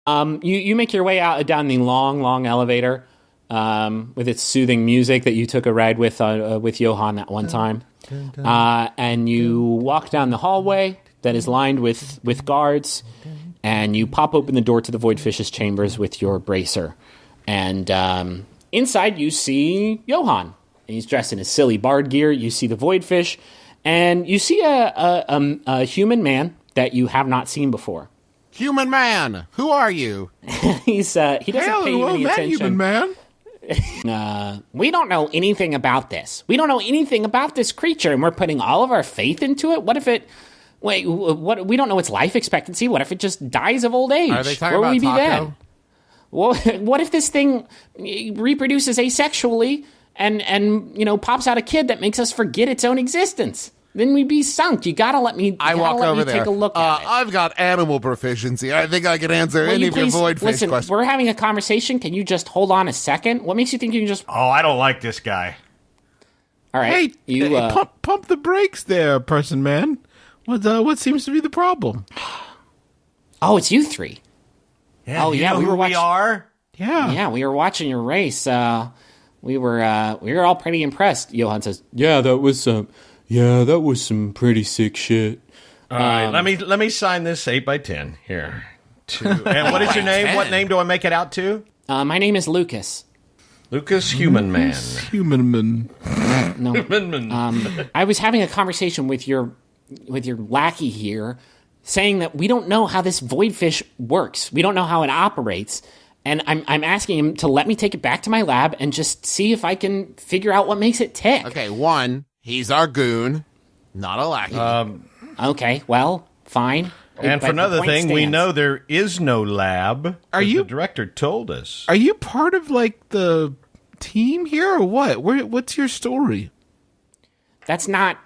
You make your way out down the long elevator with its soothing music that you took a ride with Johann that one time. And you walk down the hallway that is lined with guards, and you pop open the door to the Voidfish's chambers with your bracer. And inside you see Johann. He's dressed in his silly bard gear. You see the Voidfish, and you see a human man that you have not seen before. Human man, who are you? He doesn't pay you any attention. Human man. We don't know anything about this. We don't know anything about this creature, and we're putting all of our faith into it. What if it? Wait, what? We don't know its life expectancy. What if it just dies of old age? Are they talking Where will about we be Taco? then? Well, what if this thing reproduces asexually and pops out a kid that makes us forget its own existence? Then we'd be sunk. You gotta let me. I walk over there. Take a look at it. I've got animal proficiency. I think I can answer Will any you of your please Voidfish listen? questions. We're having a conversation. Can you just hold on a second? What makes you think you can just? Oh, I don't like this guy. All right, Hey, pump the brakes there, person man. What seems to be the problem? Oh, it's you three. Yeah, Oh, you yeah, know we who were we are. Yeah, we were watching your race. We were all pretty impressed. Johann says, "Yeah, that was some pretty sick shit." All right, let me sign this 8x10 here. And what is your name? What name do I make it out to? My name is Lucas. Lucas Human Man. Human man. No, I was having a conversation with your lackey here, saying that we don't know how this Voidfish works. We don't know how it operates. And I'm asking him to let me take it back to my lab and just see if I can figure out what makes it tick. Okay, one, he's our goon, not a lackey. Okay, well, fine. And But for another the point thing, we stands. know there is no lab. Are you- The director told us. Are you part of like the team here or what? What's your story? That's not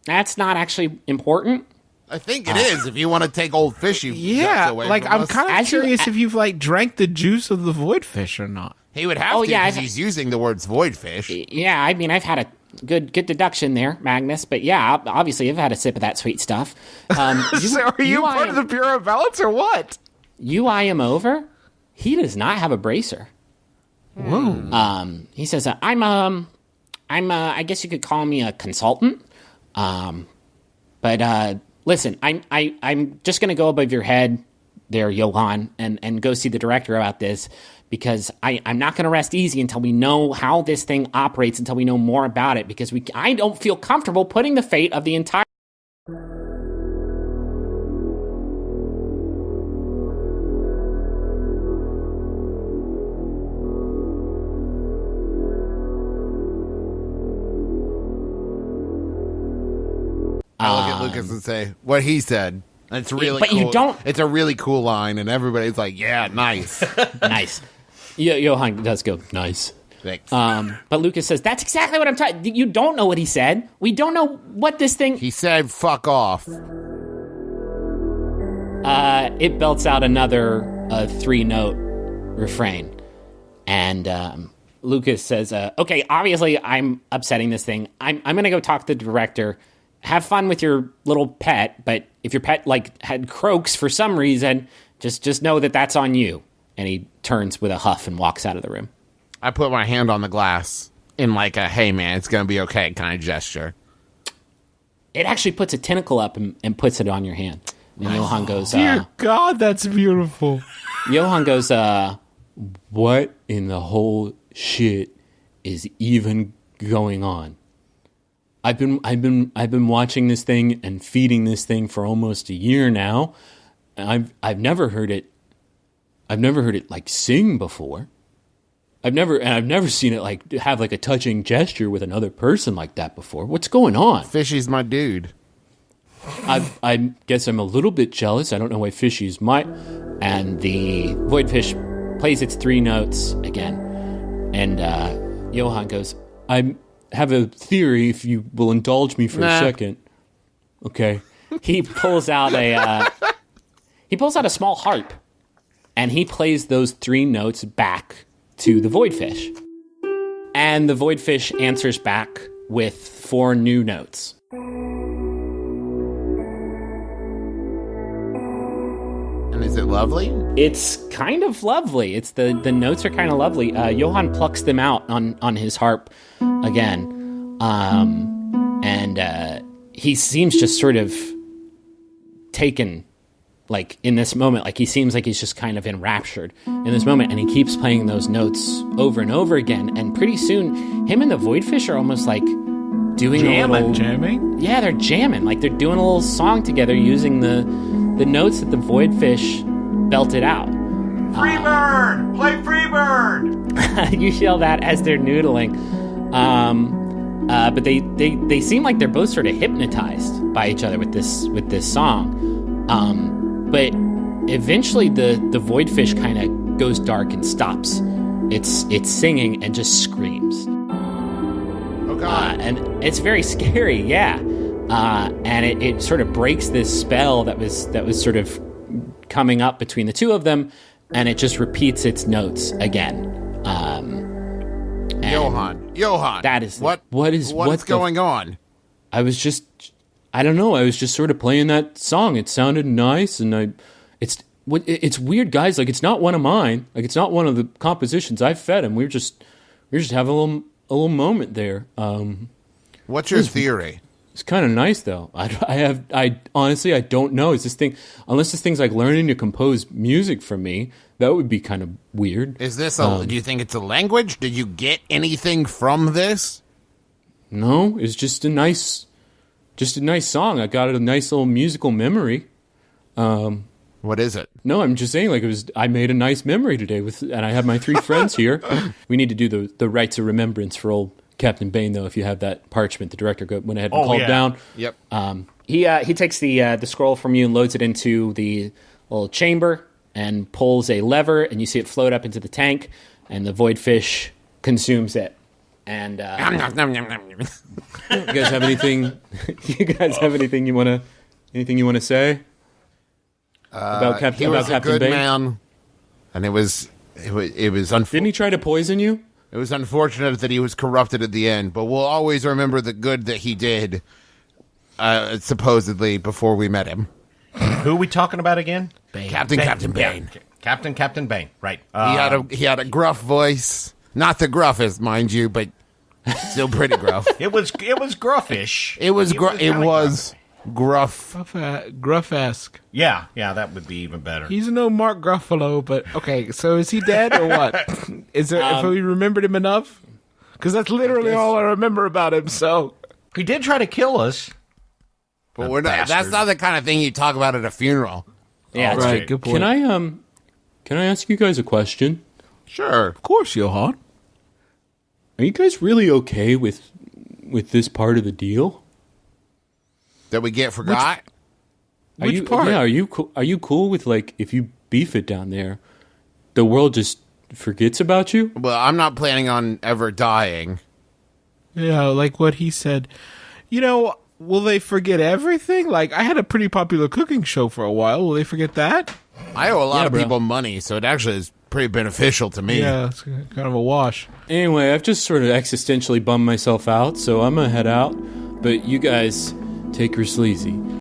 actually important. I think it is if you want to take old fishy. Yeah, away like from I'm us. kind of As you- curious if you've like drank the juice of the Voidfish or not. He would have Oh, to yeah, because I've- he's using the words Voidfish. Yeah, I mean, I've had a good deduction there, Magnus. But yeah, obviously, I've had a sip of that sweet stuff. So are you part of the Bureau of Balance or what? You eye him over. He does not have a bracer. Whoa. He says, I guess you could call me a consultant. But listen, I'm just going to go above your head there, Johann, and go see the director about this, because I'm not going to rest easy until we know how this thing operates, until we know more about it, because I don't feel comfortable putting the fate of the entire... I look at Lucas and say what he said. It's really But cool. you don't- It's a really cool line, and everybody's like, yeah, nice. Nice. Johann does go, nice. Thanks. But Lucas says, that's exactly what I'm trying... You don't know what he said. We don't know what this thing... He said, fuck off. It belts out another 3-note refrain. And Lucas says, okay, obviously I'm upsetting this thing. I'm going to go talk to the director. Have fun with your little pet, but if your pet, had croaks for some reason, just know that that's on you. And he turns with a huff and walks out of the room. I put my hand on the glass in a, hey, man, it's going to be okay kind of gesture. It actually puts a tentacle up and puts it on your hand. And Johann goes, Dear God, that's beautiful. Johann goes, what in the whole shit is even going on? I've been watching this thing and feeding this thing for almost a year now. And I've never heard it sing before. I've never seen it have a touching gesture with another person like that before. What's going on? Fishy's my dude. I guess I'm a little bit jealous. I don't know why Fishy's my... And the Voidfish plays its 3 notes again. And Johann goes, I have a theory, if you will indulge me for a second. Okay. He pulls out a small harp, and he plays those 3 notes back to the Voidfish. And the Voidfish answers back with 4 new notes. And Is it lovely? It's kind of lovely. It's the notes are kind of lovely. Johann plucks them out on his harp again, and he seems just sort of taken, like in this moment. Like he seems like he's just kind of enraptured in this moment, and he keeps playing those notes over and over again. And pretty soon, him and the Voidfish are almost like doing a little jamming. Yeah, they're jamming. Like they're doing a little song together using the notes that the Voidfish belted out. Freebird! Play Freebird! You yell that as they're noodling. But they seem like they're both sort of hypnotized by each other with this song. But eventually the Voidfish kind of goes dark and stops. It's singing and just screams. Oh God! And it's very scary, yeah. And it sort of breaks this spell that was sort of coming up between the two of them, and it just repeats its notes again. Johann, that is what's going on? I don't know. I was just sort of playing that song. It sounded nice, and it's weird, guys. Like it's not one of mine. Like it's not one of the compositions I fed him. We're just having a little moment there. What's your theory? It's kind of nice though. I honestly don't know. Is this thing, unless this thing's like learning to compose music for me, that would be kind of weird. Is this do you think it's a language? Did you get anything from this? No, it's just a nice song. I got a nice little musical memory. What is it? No, I'm just saying, like I made a nice memory today and I have my 3 friends here. We need to do the rites of remembrance for old Captain Bane, though. If you have that parchment, the director went ahead and called down. Yep. He takes the scroll from you and loads it into the little chamber and pulls a lever, and you see it float up into the tank, and the Voidfish consumes it. And you guys have anything? You guys have anything you want to say about Captain? He was about a Captain good Bane? man, and it was Didn't he try to poison you? It was unfortunate that he was corrupted at the end, but we'll always remember the good that he did, supposedly, before we met him. Who are we talking about again? Captain Bane. Captain Bane, right. He had a gruff voice. Not the gruffest, mind you, but still pretty gruff. It was gruffish. It was gruff. Gruff-esque. Yeah, that would be even better. He's no Mark Gruffalo, but okay. So is he dead or what? Is there? If we remembered him enough? Because that's literally all I remember about him. So he did try to kill us, but we're not. That's not the kind of thing you talk about at a funeral. Yeah, right. right. Good point. Can I ask you guys a question? Sure. Of course, Johann. Are you guys really okay with this part of the deal? That we get forgot? Which part? Yeah, are you cool with, like, if you beef it down there, the world just forgets about you? Well, I'm not planning on ever dying. Yeah, like what he said. Will they forget everything? Like, I had a pretty popular cooking show for a while. Will they forget that? I owe a lot of bro. people money, so it actually is pretty beneficial to me. Yeah, it's kind of a wash. Anyway, I've just sort of existentially bummed myself out, so I'm gonna head out. But you guys take her sleazy.